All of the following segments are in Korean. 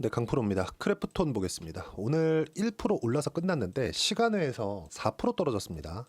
네, 강프로입니다. 크래프톤 보겠습니다. 오늘 1% 올라서 끝났는데 시간외에서 4% 떨어졌습니다.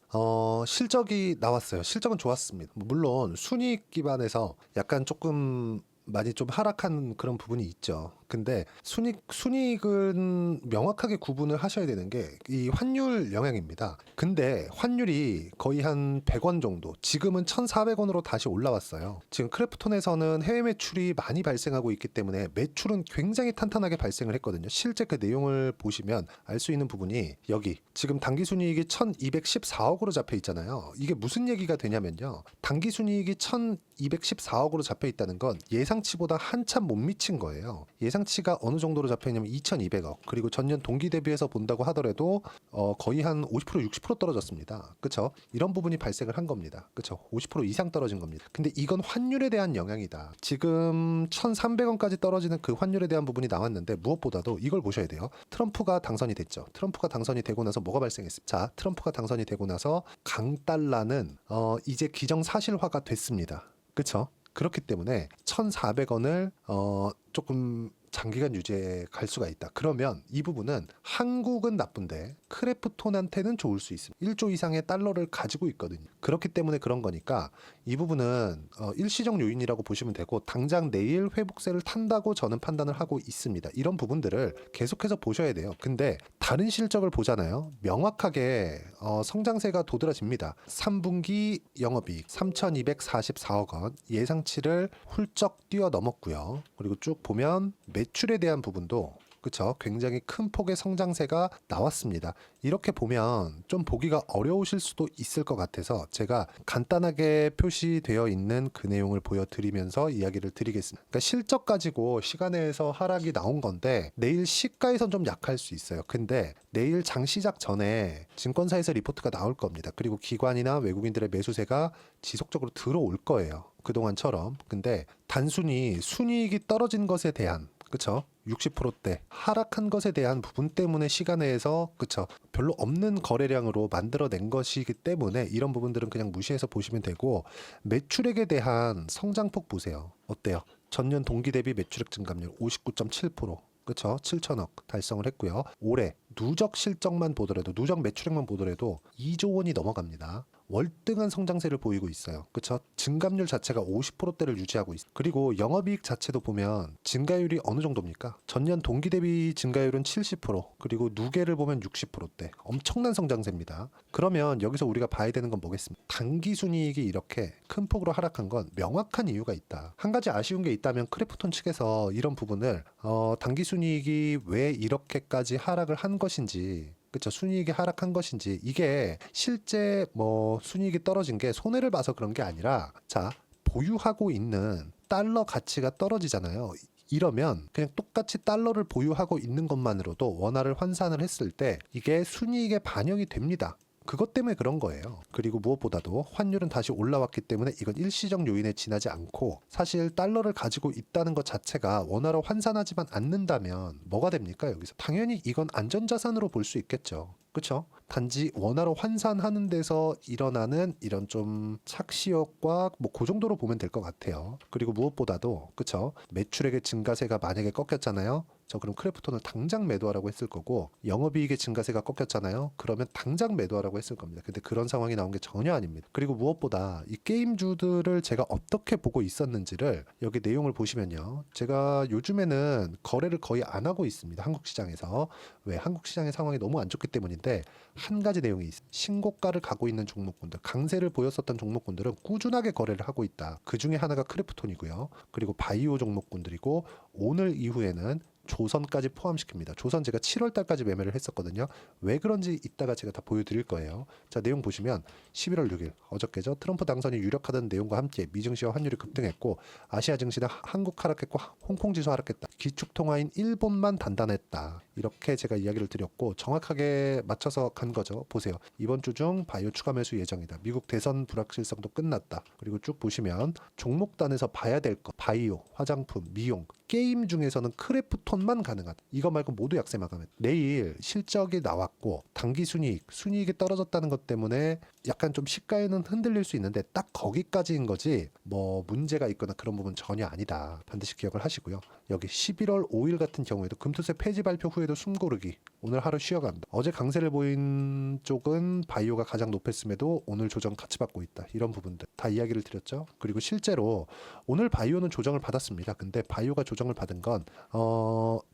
실적이 나왔어요. 실적은 좋았습니다. 물론 순이익 기반에서 약간 조금 많이 좀 하락한 그런 부분이 있죠. 근데 순이익은 명확하게 구분을 하셔야 되는 게 이 환율 영향입니다. 근데 환율이 거의 한 100원 정도, 지금은 1,400원으로 다시 올라왔어요. 지금 크래프톤에서는 해외 매출이 많이 발생하고 있기 때문에 매출은 굉장히 탄탄하게 발생을 했거든요. 실제 그 내용을 보시면 알 수 있는 부분이 여기 지금 당기순이익이 1,214억으로 잡혀 있잖아요. 이게 무슨 얘기가 되냐면요. 당기순이익이 1,214억으로 잡혀 있다는 건 예상치보다 한참 못 미친 거예요. 예상치가 어느 정도로 잡혀 있냐면 2,200억, 그리고 전년 동기 대비해서 본다고 하더라도 거의 한 50% 60% 떨어졌습니다. 그렇죠? 이런 부분이 발생을 한 겁니다. 그렇죠? 50% 이상 떨어진 겁니다. 근데 이건 환율에 대한 영향이다. 지금 1,300원까지 떨어지는 그 환율에 대한 부분이 나왔는데 무엇보다도 이걸 보셔야 돼요. 트럼프가 당선이 됐죠. 트럼프가 당선이 되고 나서 뭐가 발생했습니까? 자, 트럼프가 당선이 되고 나서 강달러는 이제 기정사실화가 됐습니다. 그렇죠? 그렇기 때문에 1,400원을 조금 장기간 유지해 갈 수가 있다. 그러면 이 부분은 한국은 나쁜데 크래프톤한테는 좋을 수 있습니다. 1조 이상의 달러를 가지고 있거든요. 그렇기 때문에 그런 거니까 이 부분은 일시적 요인이라고 보시면 되고, 당장 내일 회복세를 탄다고 저는 판단을 하고 있습니다. 이런 부분들을 계속해서 보셔야 돼요. 근데 다른 실적을 보잖아요. 명확하게 성장세가 도드라집니다. 3분기 영업이익 3,244억 원, 예상치를 훌쩍 뛰어넘었고요. 그리고 쭉 보면 매출에 대한 부분도 그쵸? 굉장히 큰 폭의 성장세가 나왔습니다. 이렇게 보면 좀 보기가 어려우실 수도 있을 것 같아서 제가 간단하게 표시되어 있는 그 내용을 보여드리면서 이야기를 드리겠습니다. 그러니까 실적 가지고 시간에서 하락이 나온 건데 내일 시가에선 좀 약할 수 있어요. 근데 내일 장 시작 전에 증권사에서 리포트가 나올 겁니다. 그리고 기관이나 외국인들의 매수세가 지속적으로 들어올 거예요. 그동안처럼. 근데 단순히 순이익이 떨어진 것에 대한, 그쵸? 60%대 하락한 것에 대한 부분 때문에 시간에서 그쵸? 별로 없는 거래량으로 만들어낸 것이기 때문에 이런 부분들은 그냥 무시해서 보시면 되고, 매출액에 대한 성장폭 보세요. 어때요? 전년 동기 대비 매출액 증감률 59.7%. 그쵸? 7천억 달성을 했고요. 올해 누적 실적만 보더라도, 누적 매출액만 보더라도 2조 원이 넘어갑니다. 월등한 성장세를 보이고 있어요. 그쵸? 증감률 자체가 50%대를 유지하고 있어요. 그리고 영업이익 자체도 보면 증가율이 어느 정도입니까? 전년 동기 대비 증가율은 70%, 그리고 누계를 보면 60%대. 엄청난 성장세입니다. 그러면 여기서 우리가 봐야 되는 건 뭐겠습니까? 당기순이익이 이렇게 큰 폭으로 하락한 건 명확한 이유가 있다. 한 가지 아쉬운 게 있다면 크래프톤 측에서 이런 부분을 당기순이익이 왜 이렇게까지 하락을 한 것인지, 그쵸? 순이익이 하락한 것인지, 이게 실제 순이익이 떨어진 게 손해를 봐서 그런 게 아니라, 자, 보유하고 있는 달러 가치가 떨어지잖아요. 이러면 그냥 똑같이 달러를 보유하고 있는 것만으로도 원화를 환산을 했을 때 이게 순이익에 반영이 됩니다. 그것 때문에 그런 거예요. 그리고 무엇보다도 환율은 다시 올라왔기 때문에 이건 일시적 요인에 지나지 않고, 사실 달러를 가지고 있다는 것 자체가 원화로 환산하지만 않는다면 뭐가 됩니까? 여기서 당연히 이건 안전자산으로 볼 수 있겠죠. 그쵸? 단지 원화로 환산하는 데서 일어나는 이런 좀 착시효과, 그 정도로 보면 될 것 같아요. 그리고 무엇보다도 그쵸? 매출액의 증가세가 만약에 꺾였잖아요. 저 그럼 크래프톤을 당장 매도하라고 했을 거고, 영업이익의 증가세가 꺾였잖아요. 그러면 당장 매도하라고 했을 겁니다. 근데 그런 상황이 나온 게 전혀 아닙니다. 그리고 무엇보다 이 게임주들을 제가 어떻게 보고 있었는지를 여기 내용을 보시면요. 제가 요즘에는 거래를 거의 안 하고 있습니다. 한국 시장에서. 왜? 한국 시장의 상황이 너무 안 좋기 때문인데, 한 가지 내용이 있어요. 신고가를 가고 있는 종목군들, 강세를 보였었던 종목군들은 꾸준하게 거래를 하고 있다. 그 중에 하나가 크래프톤이고요. 그리고 바이오 종목군들이고, 오늘 이후에는 조선까지 포함시킵니다. 조선 제가 7월 달까지 매매를 했었거든요. 왜 그런지 이따가 제가 다 보여드릴 거예요. 자, 내용 보시면 11월 6일 어저께죠. 트럼프 당선이 유력하다는 내용과 함께 미증시와 환율이 급등했고, 아시아 증시는 한국 하락했고 홍콩 지수 하락했다. 기축통화인 일본만 단단했다. 이렇게 제가 이야기를 드렸고 정확하게 맞춰서 간 거죠. 보세요. 이번 주 중 바이오 추가 매수 예정이다. 미국 대선 불확실성도 끝났다. 그리고 쭉 보시면 종목단에서 봐야 될 거 바이오, 화장품, 미용, 게임 중에서는 크래프톤만 가능하다. 이거 말고 모두 약세 마감해. 내일 실적이 나왔고 단기 순이익이 떨어졌다는 것 때문에 약간 좀 시가에는 흔들릴 수 있는데 딱 거기까지인 거지 뭐 문제가 있거나 그런 부분 전혀 아니다. 반드시 기억을 하시고요. 여기 11월 5일 같은 경우에도 금투세 폐지 발표 후에도 숨고르기. 오늘 하루 쉬어간다. 어제 강세를 보인 쪽은 바이오가 가장 높았음에도 오늘 조정 같이 받고 있다. 이런 부분들 다 이야기를 드렸죠. 그리고 실제로 오늘 바이오는 조정을 받았습니다. 근데 바이오가 조정을 받은 건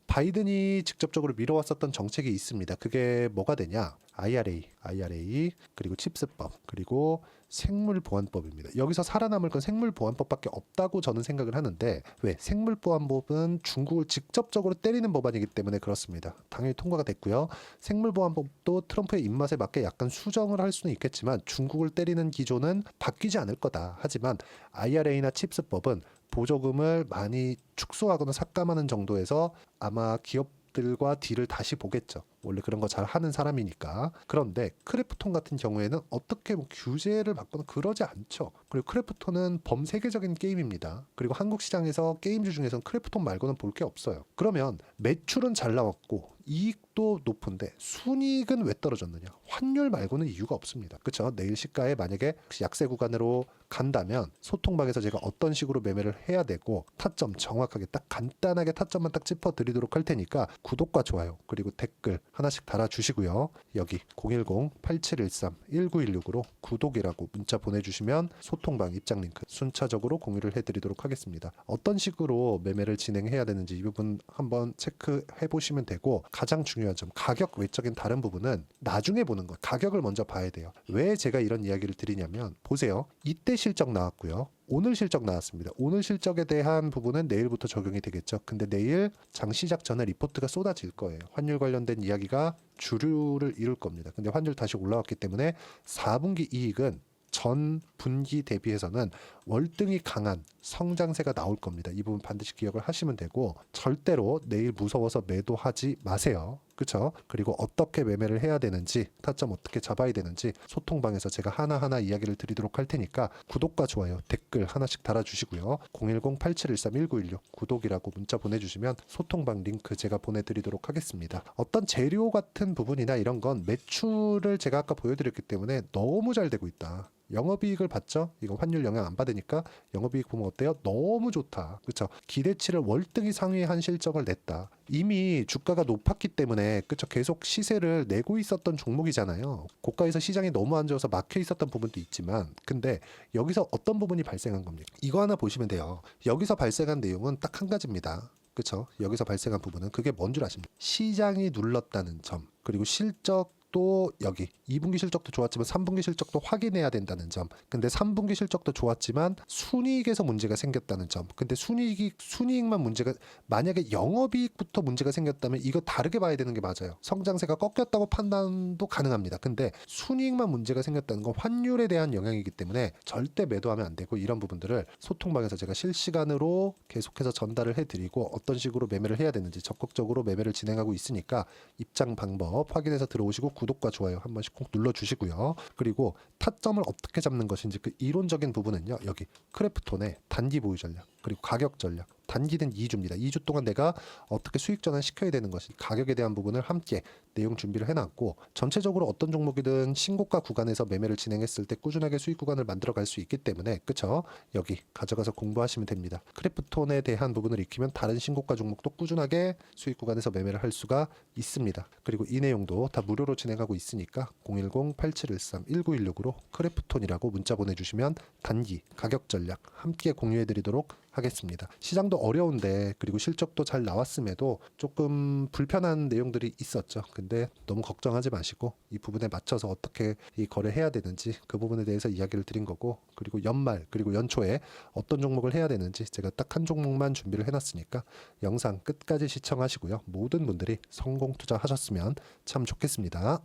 바이든이 직접적으로 밀어왔었던 정책이 있습니다. 그게 뭐가 되냐? IRA 그리고 칩스법 그리고 생물보안법입니다. 여기서 살아남을 건 생물보안법밖에 없다고 저는 생각을 하는데 왜? 생물보안법은 중국을 직접적으로 때리는 법안이기 때문에 그렇습니다. 당연히 통과가 됐고요. 생물보안법도 트럼프의 입맛에 맞게 약간 수정을 할 수는 있겠지만 중국을 때리는 기조는 바뀌지 않을 거다. 하지만 IRA나 칩스법은 보조금을 많이 축소하거나 삭감하는 정도에서 아마 기업들과 딜을 다시 보겠죠. 원래 그런 거 잘 하는 사람이니까. 그런데 크래프톤 같은 경우에는 어떻게 뭐 규제를 받거나 그러지 않죠. 그리고 크래프톤은 범세계적인 게임입니다. 그리고 한국 시장에서 게임주 중에서는 크래프톤 말고는 볼 게 없어요. 그러면 매출은 잘 나왔고 이익도 높은데 순이익은 왜 떨어졌느냐? 환율 말고는 이유가 없습니다. 그렇죠? 내일 시가에 만약에 약세 구간으로 간다면 소통방에서 제가 어떤 식으로 매매를 해야 되고 타점 정확하게 딱 간단하게 타점만 딱 짚어드리도록 할 테니까 구독과 좋아요 그리고 댓글 하나씩 달아주시고요. 여기 010-8713-1916으로 구독이라고 문자 보내주시면 소통방 입장 링크 순차적으로 공유를 해드리도록 하겠습니다. 어떤 식으로 매매를 진행해야 되는지 이 부분 한번 체크해 보시면 되고 가장 중요한 점 가격 외적인 다른 부분은 나중에 보는 것 가격을 먼저 봐야 돼요. 왜 제가 이런 이야기를 드리냐면 보세요. 이때 실적 나왔고요. 오늘 실적 나왔습니다. 오늘 실적에 대한 부분은 내일부터 적용이 되겠죠. 근데 내일 장 시작 전에 리포트가 쏟아질 거예요. 환율 관련된 이야기가 주류를 이룰 겁니다. 근데 환율 다시 올라왔기 때문에 4분기 이익은 전 분기 대비해서는 월등히 강한 성장세가 나올 겁니다. 이 부분 반드시 기억을 하시면 되고 절대로 내일 무서워서 매도하지 마세요. 그렇죠? 그리고 어떻게 매매를 해야 되는지 타점 어떻게 잡아야 되는지 소통방에서 제가 하나하나 이야기를 드리도록 할 테니까 구독과 좋아요 댓글 하나씩 달아주시고요. 010-8713-1916 구독이라고 문자 보내주시면 소통방 링크 제가 보내드리도록 하겠습니다. 어떤 재료 같은 부분이나 이런 건 매출을 제가 아까 보여드렸기 때문에 너무 잘 되고 있다. 영업이익을 봤죠? 이거 환율 영향 안 받으니까 영업이익 보면 어때요? 너무 좋다. 그렇죠? 기대치를 월등히 상회한 실적을 냈다. 이미 주가가 높았기 때문에 그렇죠? 계속 시세를 내고 있었던 종목이잖아요. 고가에서 시장이 너무 안 좋아서 막혀 있었던 부분도 있지만 근데 여기서 어떤 부분이 발생한 겁니까? 이거 하나 보시면 돼요. 여기서 발생한 내용은 딱 한 가지입니다. 그렇죠? 여기서 발생한 부분은 그게 뭔 줄 아십니까? 시장이 눌렀다는 점 그리고 실적도 여기 2분기 실적도 좋았지만 3분기 실적도 확인해야 된다는 점. 근데 3분기 실적도 좋았지만 순이익에서 문제가 생겼다는 점. 근데 순이익만 문제가 만약에 영업이익부터 문제가 생겼다면 이거 다르게 봐야 되는 게 맞아요. 성장세가 꺾였다고 판단도 가능합니다. 근데 순이익만 문제가 생겼다는 건 환율에 대한 영향이기 때문에 절대 매도하면 안 되고 이런 부분들을 소통방에서 제가 실시간으로 계속해서 전달을 해드리고 어떤 식으로 매매를 해야 되는지 적극적으로 매매를 진행하고 있으니까 입장 방법 확인해서 들어오시고 구독과 좋아요 한 번씩 꼭 눌러주시고요. 그리고 타점을 어떻게 잡는 것인지 그 이론적인 부분은요. 여기 크래프톤의 단기 보유 전략 그리고 가격 전략 단기는 2주입니다. 2주 동안 내가 어떻게 수익 전환 시켜야 되는 것이 가격에 대한 부분을 함께 내용 준비를 해놨고 전체적으로 어떤 종목이든 신고가 구간에서 매매를 진행했을 때 꾸준하게 수익 구간을 만들어갈 수 있기 때문에 그쵸? 여기 가져가서 공부하시면 됩니다. 크래프톤에 대한 부분을 익히면 다른 신고가 종목도 꾸준하게 수익 구간에서 매매를 할 수가 있습니다. 그리고 이 내용도 다 무료로 진행하고 있으니까 010-8713-1916으로 크래프톤이라고 문자 보내주시면 단기 가격 전략 함께 공유해드리도록 하겠습니다. 시장도 어려운데 그리고 실적도 잘 나왔음에도 조금 불편한 내용들이 있었죠. 근데 너무 걱정하지 마시고 이 부분에 맞춰서 어떻게 이 거래해야 되는지 그 부분에 대해서 이야기를 드린 거고 그리고 연말 그리고 연초에 어떤 종목을 해야 되는지 제가 딱 한 종목만 준비를 해놨으니까 영상 끝까지 시청하시고요. 모든 분들이 성공 투자하셨으면 참 좋겠습니다.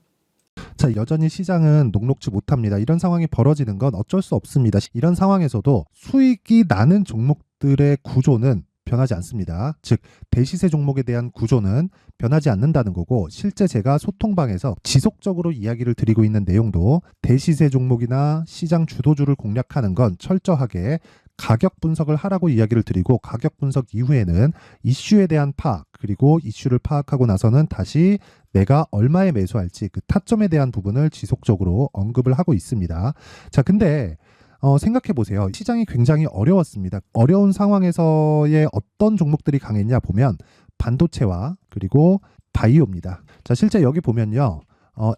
자, 여전히 시장은 녹록지 못합니다. 이런 상황이 벌어지는 건 어쩔 수 없습니다. 이런 상황에서도 수익이 나는 종목들의 구조는 변하지 않습니다. 즉 대시세 종목에 대한 구조는 변하지 않는다는 거고, 실제 제가 소통방에서 지속적으로 이야기를 드리고 있는 내용도 대시세 종목이나 시장 주도주를 공략하는 건 철저하게 가격 분석을 하라고 이야기를 드리고, 가격 분석 이후에는 이슈에 대한 파악, 그리고 이슈를 파악하고 나서는 다시 내가 얼마에 매수할지 그 타점에 대한 부분을 지속적으로 언급을 하고 있습니다. 자, 근데 생각해 보세요. 시장이 굉장히 어려웠습니다. 어려운 상황에서의 어떤 종목들이 강했냐 보면 반도체와 그리고 바이오입니다. 자, 실제 여기 보면요.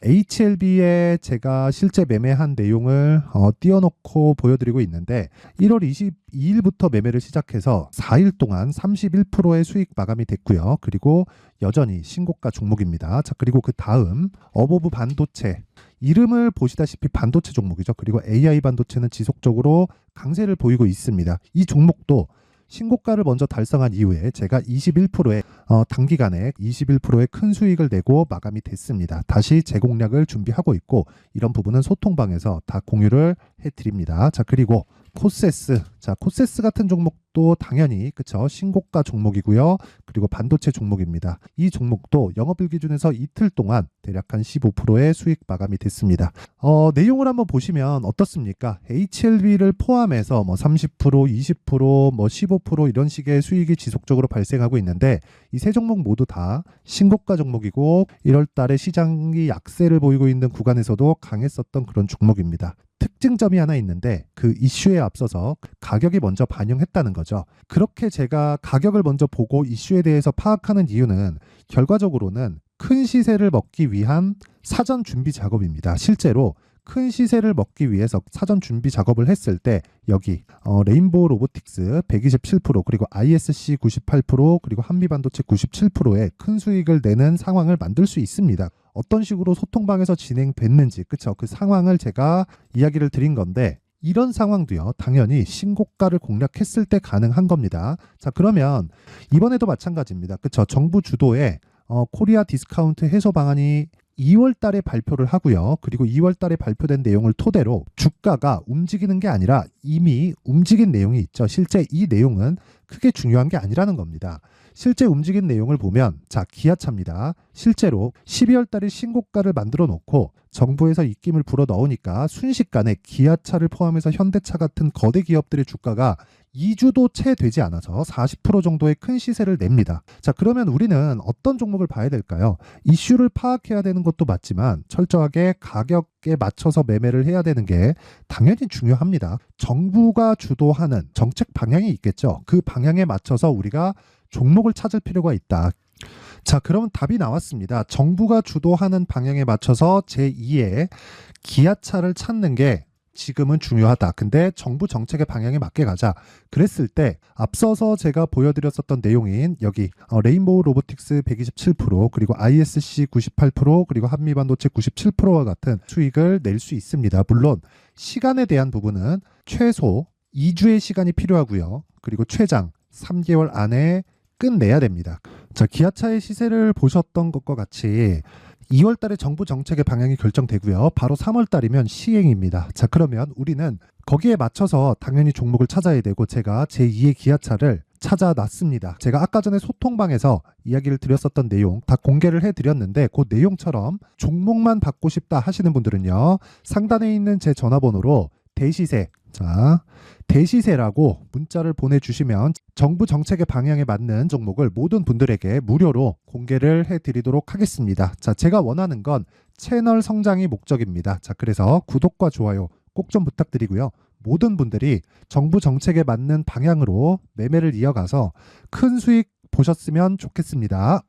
HLB에 제가 실제 매매한 내용을 띄워놓고 보여드리고 있는데, 1월 22일부터 매매를 시작해서 4일 동안 31%의 수익 마감이 됐고요. 그리고 여전히 신고가 종목입니다. 자, 그리고 그 다음 어보브 반도체, 이름을 보시다시피 반도체 종목이죠. 그리고 AI 반도체는 지속적으로 강세를 보이고 있습니다. 이 종목도 신고가를 먼저 달성한 이후에 제가 21%의 단기간에 21%의 큰 수익을 내고 마감이 됐습니다. 다시 재공략을 준비하고 있고, 이런 부분은 소통방에서 다 공유를 해드립니다. 자, 그리고 코세스. 자, 코세스 같은 종목도 당연히 그쵸, 신고가 종목이고요. 그리고 반도체 종목입니다. 이 종목도 영업일 기준에서 이틀 동안 대략 한 15%의 수익 마감이 됐습니다. 내용을 한번 보시면 어떻습니까? HLB를 포함해서 뭐 30%, 20%, 뭐 15% 이런 식의 수익이 지속적으로 발생하고 있는데, 이 세 종목 모두 다 신고가 종목이고 1월 달에 시장이 약세를 보이고 있는 구간에서도 강했었던 그런 종목입니다. 특징점이 하나 있는데, 그 이슈에 앞서서 가격이 먼저 반영했다는 거죠. 그렇게 제가 가격을 먼저 보고 이슈에 대해서 파악하는 이유는 결과적으로는 큰 시세를 먹기 위한 사전 준비 작업입니다. 실제로 큰 시세를 먹기 위해서 사전 준비 작업을 했을 때 여기 레인보우 로보틱스 127%, 그리고 ISC 98%, 그리고 한미반도체 97%의 큰 수익을 내는 상황을 만들 수 있습니다. 어떤 식으로 소통방에서 진행됐는지, 그쵸? 그 상황을 제가 이야기를 드린 건데, 이런 상황도요, 당연히 신고가를 공략했을 때 가능한 겁니다. 자, 그러면 이번에도 마찬가지입니다. 그쵸? 정부 주도의 코리아 디스카운트 해소 방안이 2월 달에 발표를 하고요. 그리고 2월 달에 발표된 내용을 토대로 주가가 움직이는 게 아니라 이미 움직인 내용이 있죠. 실제 이 내용은 크게 중요한 게 아니라는 겁니다. 실제 움직인 내용을 보면, 자, 기아차입니다. 실제로 12월 달에 신고가를 만들어 놓고 정부에서 입김을 불어 넣으니까 순식간에 기아차를 포함해서 현대차 같은 거대 기업들의 주가가 2주도 채 되지 않아서 40% 정도의 큰 시세를 냅니다. 자, 그러면 우리는 어떤 종목을 봐야 될까요? 이슈를 파악해야 되는 것도 맞지만 철저하게 가격에 맞춰서 매매를 해야 되는 게 당연히 중요합니다. 정부가 주도하는 정책 방향이 있겠죠. 그 방향에 맞춰서 우리가 종목을 찾을 필요가 있다. 자, 그러면 답이 나왔습니다. 정부가 주도하는 방향에 맞춰서 제2의 기아차를 찾는 게 지금은 중요하다. 근데 정부 정책의 방향에 맞게 가자. 그랬을 때 앞서서 제가 보여드렸었던 내용인 여기 레인보우 로보틱스 127%, 그리고 ISC 98%, 그리고 한미반도체 97%와 같은 수익을 낼 수 있습니다. 물론 시간에 대한 부분은 최소 2주의 시간이 필요하고요. 그리고 최장 3개월 안에 끝내야 됩니다. 자, 기아차의 시세를 보셨던 것과 같이 2월 달에 정부 정책의 방향이 결정되고요. 바로 3월 달이면 시행입니다. 자, 그러면 우리는 거기에 맞춰서 당연히 종목을 찾아야 되고, 제가 제2의 기아차를 찾아놨습니다. 제가 아까 전에 소통방에서 이야기를 드렸었던 내용 다 공개를 해드렸는데, 그 내용처럼 종목만 받고 싶다 하시는 분들은요, 상단에 있는 제 전화번호로 대시세, 자, 대시세라고 문자를 보내주시면 정부 정책의 방향에 맞는 종목을 모든 분들에게 무료로 공개를 해드리도록 하겠습니다. 자, 제가 원하는 건 채널 성장이 목적입니다. 자, 그래서 구독과 좋아요 꼭 좀 부탁드리고요. 모든 분들이 정부 정책에 맞는 방향으로 매매를 이어가서 큰 수익 보셨으면 좋겠습니다.